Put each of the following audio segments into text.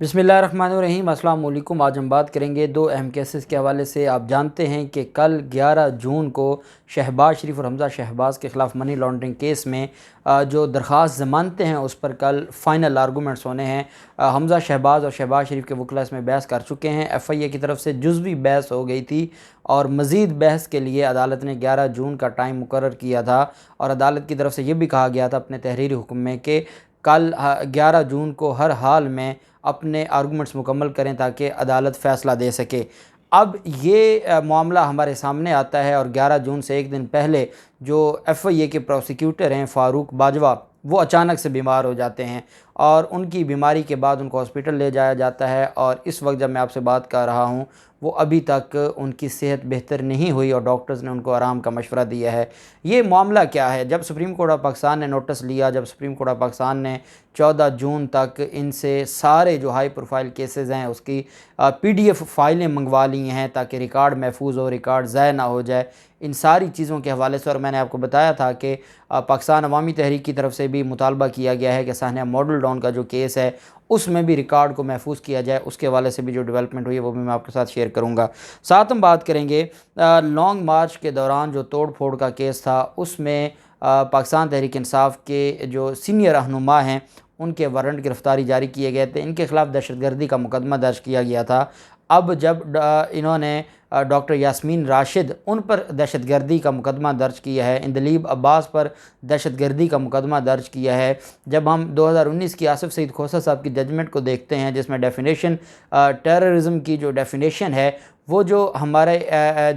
बिस्मिल्लाहिर्रहमानिर्रहीम। अस्सलाम वालेकुम। आज हम बात करेंगे दो अहम केसेस के हवाले से। आप जानते हैं कि कल 11 जून को शहबाज शरीफ और हमज़ा शहबाज के ख़िलाफ़ मनी लॉन्ड्रिंग केस में जो दरख्वास्त ज़मानतें हैं उस पर कल फ़ाइनल आर्गूमेंट्स होने हैं। हमज़ा शहबाज और शहबाज शरीफ के वकील इसमें बहस कर चुके हैं। FIA की तरफ से जुज़वी बहस हो गई थी और मज़ीद बहस के लिए अदालत ने 11 जून का टाइम मुकर्रर किया था। और अदालत की तरफ से ये भी कहा गया था अपने तहरीरी हुक्म में कि कल 11 जून को हर हाल में अपने आर्गूमेंट्स मुकम्मल करें ताकि अदालत फ़ैसला दे सके। अब ये मामला हमारे सामने आता है और 11 जून से एक दिन पहले जो FIA के प्रोसिक्यूटर हैं फ़ारूक बाजवा, वो अचानक से बीमार हो जाते हैं और उनकी बीमारी के बाद उनको हॉस्पिटल ले जाया जाता है। और इस वक्त जब मैं आपसे बात कर रहा हूँ वो अभी तक उनकी सेहत बेहतर नहीं हुई और डॉक्टर्स ने उनको आराम का मशवरा दिया है। ये मामला क्या है? जब सुप्रीम कोर्ट ऑफ पाकिस्तान ने नोटिस लिया, जब सुप्रीम कोर्ट ऑफ पाकिस्तान ने 14 जून तक इनसे सारे जो हाई प्रोफाइल केसेस हैं उसकी PDF फ़ाइलें मंगवा ली हैं ताकि रिकॉर्ड महफूज हो, रिकॉर्ड ज़ाय ना हो जाए, इन सारी चीज़ों के हवाले से। और मैंने आपको बताया था कि पाकिस्तान अवामी तहरीक की तरफ से भी मुतालबा किया गया है कि सानिया मॉडल टाउन का जो केस है उसमें भी रिकॉर्ड को महफूज किया जाए। उसके हवाले से भी जो डेवलपमेंट हुई है वो भी मैं आपके साथ शेयर करूँगा। साथ हम बात करेंगे लॉन्ग मार्च के दौरान जो तोड़ फोड़ का केस था उसमें पाकिस्तान तहरीक इंसाफ के जो सीनियर रहनुमा हैं उनके वारंट गिरफ़्तारी जारी किए गए थे। इनके ख़िलाफ़ दहशतगर्दी का मुकदमा दर्ज किया गया था। अब जब इन्होंने डॉक्टर यास्मीन राशिद उन पर दहशतगर्दी का मुकदमा दर्ज किया है, इंदलीब अब्बास पर दहशतगर्दी का मुकदमा दर्ज किया है। जब हम 2019 की आसिफ सईद खोसा साहब की जजमेंट को देखते हैं जिसमें डेफिनेशन टेररिज्म की जो डेफिनेशन है वो जो हमारे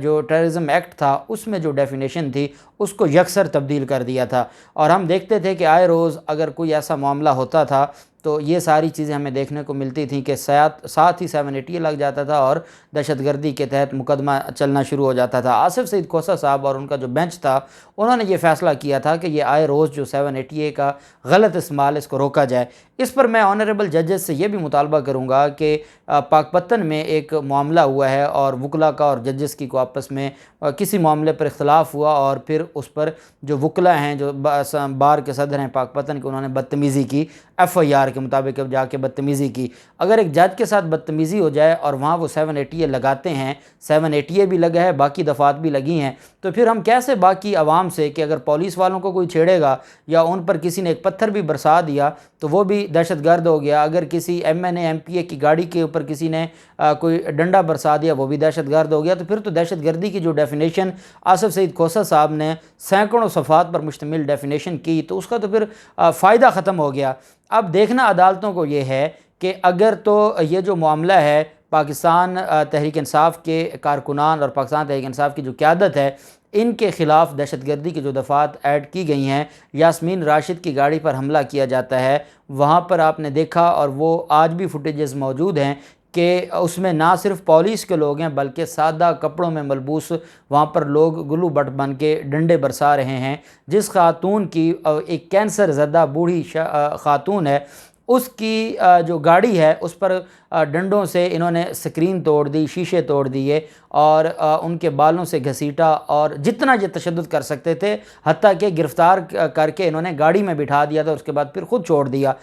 जो टेररिज्म एक्ट था उसमें जो डेफिनेशन थी उसको यकसर तब्दील कर दिया था। और हम देखते थे कि आए रोज़ अगर कोई ऐसा मामला होता था तो ये सारी चीज़ें हमें देखने को मिलती थी कि साथ ही 780 लग जाता था और दहशतगर्दी के तहत मुकदमा चलना शुरू हो जाता था। आसिफ सईद खोसा साहब और उनका जो बेंच था उन्होंने ये फ़ैसला किया था कि ये आए रोज़ जो 780A का गलत इस्तेमाल इसको रोका जाए। इस पर मैं ऑनरेबल जजेस से ये भी मुतालबा करूँगा कि पाकपत्तन में एक मामला हुआ है और वकला का और जजेस की को आपस में किसी मामले पर इख्तलाफ हुआ और फिर उस पर जो वकला हैं जो बार के सदर हैं पाकपत्तन के उन्होंने बदतमीज़ी की, FIR के मुताबिक अब जाके बदतमीज़ी की। अगर एक जज के साथ बदतमीज़ी हो जाए और वहाँ वो 780A लगाते हैं, 780A भी लगा है, बाकी दफ़ात भी लगी हैं, तो फिर हम कैसे बाकी आवाम से कि अगर पुलिस वालों को कोई छेड़ेगा या उन पर किसी ने एक पत्थर भी बरसा दिया तो वो भी दहशतगर्द हो गया, अगर किसी MNA MPA की गाड़ी के ऊपर किसी ने कोई डंडा बरसा दिया वो भी दहशतगर्द हो गया। तो फिर तो दहशतगर्दी की जो डेफिनेशन आसिफ सईद खोसा साहब ने सैकड़ों सफ़ात पर मुश्तमिल डेफिनेशन की तो उसका तो फिर फ़ायदा ख़त्म हो गया। अब देखना अदालतों को ये है कि अगर तो ये जो मामला है पाकिस्तान तहरीक इंसाफ के कारकुनान और पाकिस्तान तहरीक इंसाफ की जो क़यादत है इनके ख़िलाफ़ दहशतगर्दी की जो दफ़ात ऐड की गई हैं, यास्मीन राशिद की गाड़ी पर हमला किया जाता है, वहाँ पर आपने देखा और वो आज भी फुटेजेस मौजूद हैं कि उसमें ना सिर्फ पुलिस के लोग हैं बल्कि सादा कपड़ों में मलबूस वहाँ पर लोग गुल्लू बट बन के डंडे बरसा रहे हैं। जिस खातून की एक कैंसर ज़दा बूढ़ी खातून है उसकी जो गाड़ी है उस पर डंडों से इन्होंने स्क्रीन तोड़ दी, शीशे तोड़ दिए और उनके बालों से घसीटा और जितना ये तशद्दुद कर सकते थे हत्ता कि गिरफ़्तार करके इन्होंने गाड़ी में बिठा दिया था, उसके बाद फिर ख़ुद छोड़ दिया।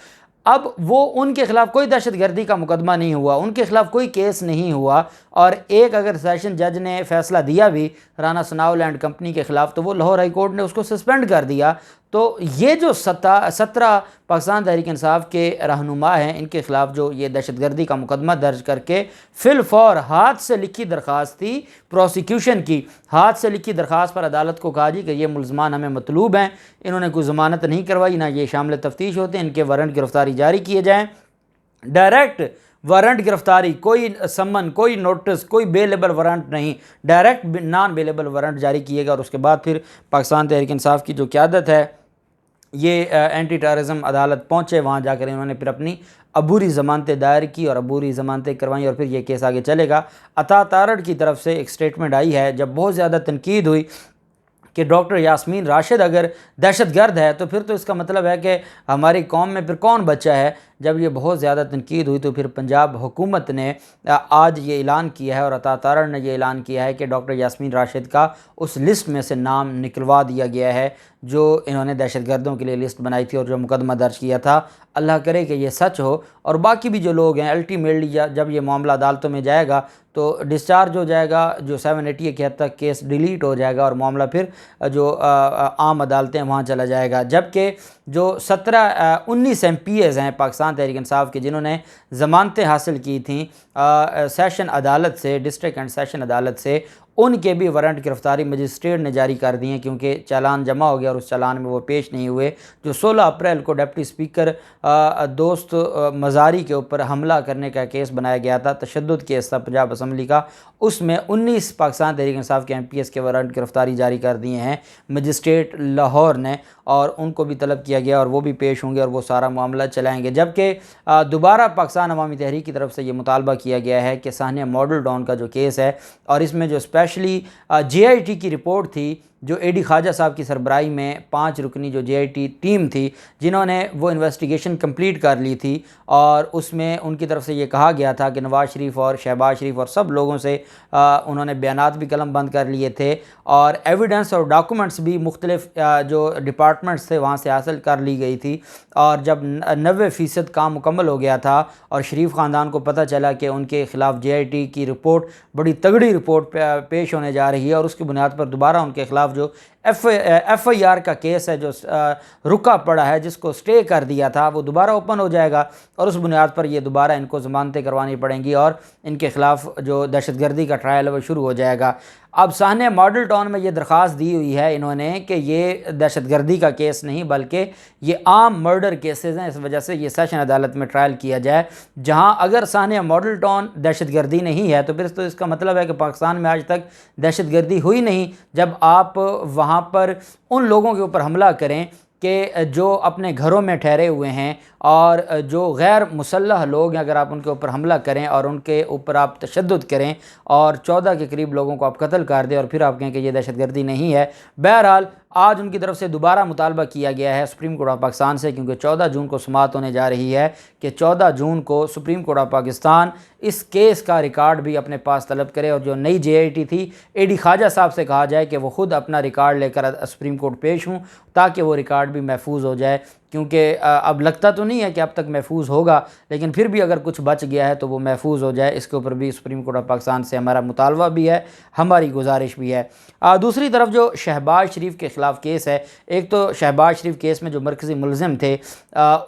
अब वो उनके ख़िलाफ़ कोई दहशतगर्दी का मुकदमा नहीं हुआ, उनके ख़िलाफ़ कोई केस नहीं हुआ और एक अगर सेशन जज ने फ़ैसला दिया भी राना सनाउल लैंड कंपनी के ख़िलाफ़ तो वो लाहौर हाई कोर्ट ने उसको सस्पेंड कर दिया। तो ये जो 17 पाकिस्तान तहरीक इंसाफ के रहनुमा हैं इनके ख़िलाफ़ जो ये दहशतगर्दी का मुकदमा दर्ज करके फिलफौर हाथ से लिखी दरख्वास्त थी प्रोसिक्यूशन की, हाथ से लिखी दरख्वास्त पर अदालत को कहा जी कि ये मुलज़मान हमें मतलूब हैं, इन्होंने कोई ज़मानत नहीं करवाई, ना ये शामिल तफ्तीश होते हैं, इनके वारंट गिरफ़्तारी जारी किए जाएँ। डायरेक्ट वारंट गिरफ़्तारी, कोई समन, कोई नोटिस, कोई बेलेबल वारंट नहीं, डायरेक्ट नॉन बेलेबल वारंट जारी किएगा। और उसके बाद फिर पाकिस्तान तहरीक इंसाफ की जो क़यादत है ये एंटी टेररिज्म अदालत पहुँचे, वहाँ जाकर इन्होंने फिर अपनी अबूरी ज़मानतें दायर की और अबूरी ज़मानतें करवाई और फिर ये केस आगे चलेगा। अता तारड़ की तरफ से एक स्टेटमेंट आई है जब बहुत ज़्यादा तनकीद हुई कि डॉक्टर यास्मीन राशिद अगर दहशतगर्द है तो फिर तो इसका मतलब है कि हमारी कौम में फिर कौन बचा है। जब ये बहुत ज़्यादा तनकीद हुई तो फिर पंजाब हुकूमत ने आज ये ऐलान किया है और अता तारड़ ने ये ऐलान किया है कि डॉक्टर यास्मीन राशिद का उस लिस्ट में से नाम निकलवा दिया गया है जो इन्होंने दहशतगर्दों के लिए लिस्ट बनाई थी और जो मुकदमा दर्ज किया था। अल्लाह करे कि ये सच हो और बाकी भी जो लोग हैं अल्टीमेटली जब ये मामला अदालतों में जाएगा तो डिस्चार्ज हो जाएगा, जो 780 के हद तक केस डिलीट हो जाएगा और मामला फिर जो आम अदालतें वहाँ चला जाएगा। जबकि जो 19 MPs हैं पाकिस्तान तहरीक इंसाफ के जिन्होंने ज़मानतें हासिल की थी सेशन अदालत से, डिस्ट्रिक्ट एंड सेशन अदालत से, उनके भी वारंट गिरफ्तारी मजिस्ट्रेट ने जारी कर दिए क्योंकि चालान जमा हो गया और उस चालान में वो पेश नहीं हुए। जो 16 अप्रैल को डिप्टी स्पीकर दोस्त मज़ारी के ऊपर हमला करने का केस बनाया गया था, तशद्दुद केस था पंजाब असम्बली का, उसमें 19 पाकिस्तान तहरीक इंसाफ के MPs के वारंट गिरफ्तारी जारी कर दिए हैं मजिस्ट्रेट लाहौर ने और उनको भी तलब किया गया और वो भी पेश होंगे और वो सारा मामला चलाएँगे। जबकि दोबारा पाकिस्तान अवामी तहरीक की तरफ से ये मुतालबा किया गया है कि सानिया मॉडल टाउन का जो केस है और इसमें जो स्पेशली JIT की रिपोर्ट थी जो AD ख्वाजा साहब की सरबराही में 5 रुकनी जो JIT टीम थी जिन्होंने वो इन्वेस्टिगेशन कंप्लीट कर ली थी और उसमें उनकी तरफ से ये कहा गया था कि नवाज़ शरीफ और शहबाज शरीफ और सब लोगों से उन्होंने बयानात भी कलम बंद कर लिए थे और एविडेंस और डॉक्यूमेंट्स भी मुख्तलिफ जो डिपार्टमेंट्स थे वहाँ से हासिल कर ली गई थी। और जब 90% काम मुकम्मल हो गया था और शरीफ ख़ानदान को पता चला कि उनके ख़िलाफ़ JIT की रिपोर्ट बड़ी तगड़ी रिपोर्ट पेश होने जा रही है और उसकी बुनियाद पर दोबारा उनके ख़िलाफ़ जो FIR का केस है जो रुका पड़ा है जिसको स्टे कर दिया था वो दोबारा ओपन हो जाएगा और उस बुनियाद पर ये दोबारा इनको ज़मानतें करवानी पड़ेंगी और इनके ख़िलाफ़ जो दहशतगर्दी का ट्रायल है वो शुरू हो जाएगा। अब सानिया मॉडल टाउन में ये दरख्वास्त दी हुई है इन्होंने कि ये दहशतगर्दी का केस नहीं बल्कि ये आम मर्डर केसेस हैं, इस वजह से ये सेशन अदालत में ट्रायल किया जाए। जहां अगर सानिया मॉडल टाउन दहशतगर्दी नहीं है तो फिर तो इसका मतलब है कि पाकिस्तान में आज तक दहशतगर्दी हुई नहीं। जब आप वहाँ पर उन लोगों के ऊपर हमला करें कि जो अपने घरों में ठहरे हुए हैं और जो गैर मुसल्लह लोग हैं, अगर आप उनके ऊपर हमला करें और उनके ऊपर आप तशद्दुद करें और 14 के करीब लोगों को आप कत्ल कर दें और फिर आप कहें कि ये दहशतगर्दी नहीं है। बहरहाल आज उनकी तरफ से दोबारा मुतालबा किया गया है सुप्रीम कोर्ट ऑफ पाकिस्तान से क्योंकि 14 जून को समाअत होने जा रही है कि 14 जून को सुप्रीम कोर्ट ऑफ पाकिस्तान इस केस का रिकॉर्ड भी अपने पास तलब करे और जो नई JIT थी AD ख्वाजा साहब से कहा जाए कि वो ख़ुद अपना रिकॉर्ड लेकर सुप्रीम कोर्ट पेश हों ताकि वो रिकॉर्ड भी महफूज हो जाए। क्योंकि अब लगता तो नहीं है कि अब तक महफूज होगा लेकिन फिर भी अगर कुछ बच गया है तो वो महफूज हो जाए। इसके ऊपर भी सुप्रीम कोर्ट ऑफ पाकिस्तान से हमारा मुतालबा भी है, हमारी गुजारिश भी है। दूसरी तरफ जो शहबाज शरीफ के ख़िलाफ़ केस है, एक तो शहबाज शरीफ केस में जो मरकज़ी मुलज़िम थे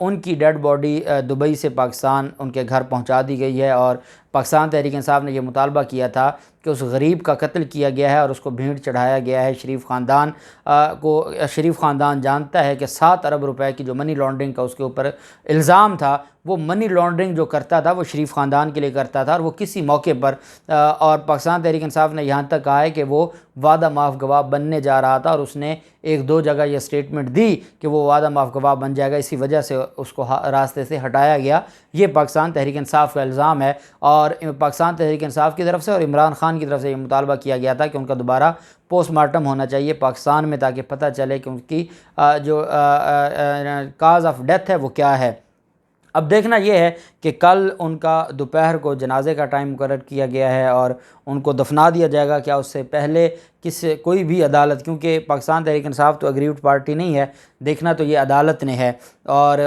उनकी डेड बॉडी दुबई से पाकिस्तान उनके घर पहुँचा दी गई है और पाकिस्तान तहरीक इंसाफ ने यह मुतालबा किया था कि उस गरीब का कत्ल किया गया है और उसको भेंट चढ़ाया गया है शरीफ ख़ानदान को। शरीफ ख़ानदान जानता है कि 7 अरब रुपए की जो मनी लॉन्ड्रिंग का उसके ऊपर इल्ज़ाम था, वो मनी लॉन्ड्रिंग जो करता था वो शरीफ ख़ानदान के लिए करता था और वो किसी मौके पर और पाकिस्तान तहरीक इंसाफ ने यहाँ तक कहा है कि वो वादा माफ़ गवाह बनने जा रहा था और उसने 1-2 जगह ये स्टेटमेंट दी कि वो वादा माफ़ गवाह बन जाएगा, इसी वजह से उसको रास्ते से हटाया गया। ये पाकिस्तान तहरीक इंसाफ का इल्ज़ाम है और पाकिस्तान तहरीक इंसाफ की तरफ से और इमरान खान की तरफ से ये मुतालबा किया गया था कि उनका दोबारा पोस्टमार्टम होना चाहिए पाकिस्तान में ताकि पता चले कि उनकी जो काज ऑफ डेथ है वो क्या है। अब देखना यह है कि कल उनका दोपहर को जनाजे का टाइम मुकर्रर किया गया है और उनको दफना दिया जाएगा। क्या उससे पहले कोई भी अदालत, क्योंकि पाकिस्तान तहरीक इंसाफ तो एग्रीव्ड पार्टी नहीं है, देखना तो ये अदालत ने है और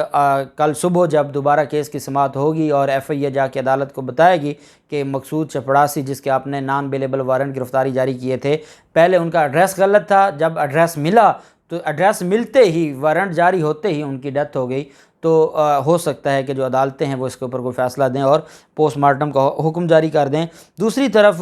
कल सुबह जब दोबारा केस की समाअत होगी और FIA जाके अदालत को बताएगी कि मकसूद चपड़ासी जिसके आपने नॉन बेलेबल वारंट गिरफ्तारी जारी किए थे, पहले उनका एड्रेस गलत था, जब एड्रेस मिला तो एड्रेस मिलते ही वारंट जारी होते ही उनकी डेथ हो गई। तो हो सकता है कि जो अदालतें हैं वो इसके ऊपर कोई फ़ैसला दें और पोस्टमार्टम का हुक्म जारी कर दें। दूसरी तरफ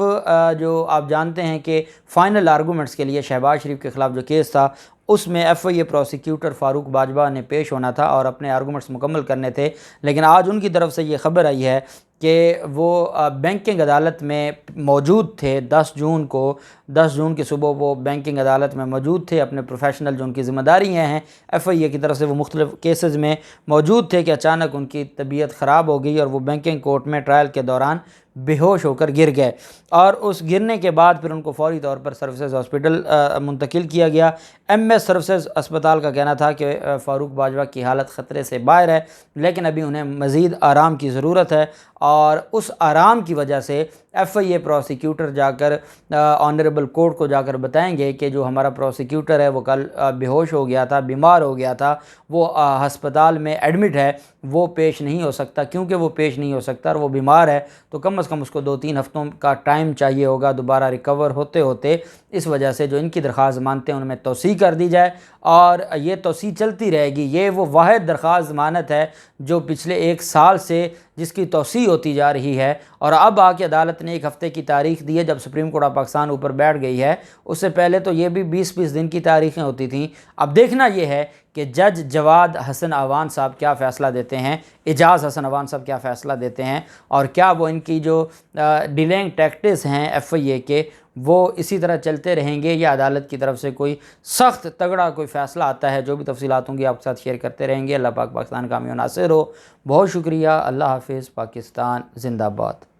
जो आप जानते हैं कि फ़ाइनल आर्गूमेंट्स के लिए शहबाज शरीफ के ख़िलाफ़ जो केस था उसमें FIA प्रोसिक्यूटर फ़ारूक बाजवा ने पेश होना था और अपने आर्गूमेंट्स मुकम्मल करने थे, लेकिन आज उनकी तरफ से ये ख़बर आई है कि वो बैंकिंग अदालत में मौजूद थे 10 जून की सुबह वो बैंकिंग अदालत में मौजूद थे, अपने प्रोफेशनल जो उनकी ज़िम्मेदारियाँ हैं FIA की तरफ से वो मुख्तलिफ़ केसेस में मौजूद थे कि अचानक उनकी तबीयत ख़राब हो गई और वो बैंकिंग कोर्ट में ट्रायल के दौरान बेहोश होकर गिर गए और उस गिरने के बाद फिर उनको फ़ौरी तौर पर सर्विसेज हॉस्पिटल मुंतकिल किया गया। MS सर्विसेज अस्पताल का कहना था कि फ़ारूक बाजवा की हालत ख़तरे से बाहर है, लेकिन अभी उन्हें मज़ीद आराम की ज़रूरत है और उस आराम की वजह से FIA प्रोसिक्यूटर जाकर ऑनरेबल कोर्ट को जाकर बताएंगे कि जो हमारा प्रोसिक्यूटर है वो कल बेहोश हो गया था, बीमार हो गया था, वो हस्पताल में एडमिट है, वो पेश नहीं हो सकता। क्योंकि वो पेश नहीं हो सकता और वो बीमार है तो कम से कम उसको 2-3 हफ्तों का टाइम चाहिए होगा दोबारा रिकवर होते होते। इस वजह से जो इनकी दरख्वास्त ज़मानतें हैं उनमें तोसी कर दी जाए और ये तोसी चलती रहेगी। ये वो वाहिद दरख्वास्त ज़मानत है जो पिछले 1 साल से जिसकी तोसी होती जा रही है और अब आके अदालत ने 1 हफ़्ते की तारीख दी है जब सुप्रीम कोर्ट ऑफ पाकिस्तान ऊपर बैठ गई है। उससे पहले तो ये भी 20-20 दिन की तारीखें होती थीं। अब देखना ये है कि जज जवाद हसन अवान साहब क्या फ़ैसला देते हैं, एजाज़ हसन अवान साहब क्या फ़ैसला देते हैं और क्या वो इनकी जो डिलेइंग टैक्टिक्स हैं FIA के वो इसी तरह चलते रहेंगे या अदालत की तरफ से कोई सख्त तगड़ा कोई फ़ैसला आता है। जो भी तफसीलात होंगी आपके साथ शेयर करते रहेंगे। अल्लाह पाक पाकिस्तान कामयाब नासिर हो। बहुत शुक्रिया। अल्लाह हाफ़िज़। पाकिस्तान ज़िंदाबाद।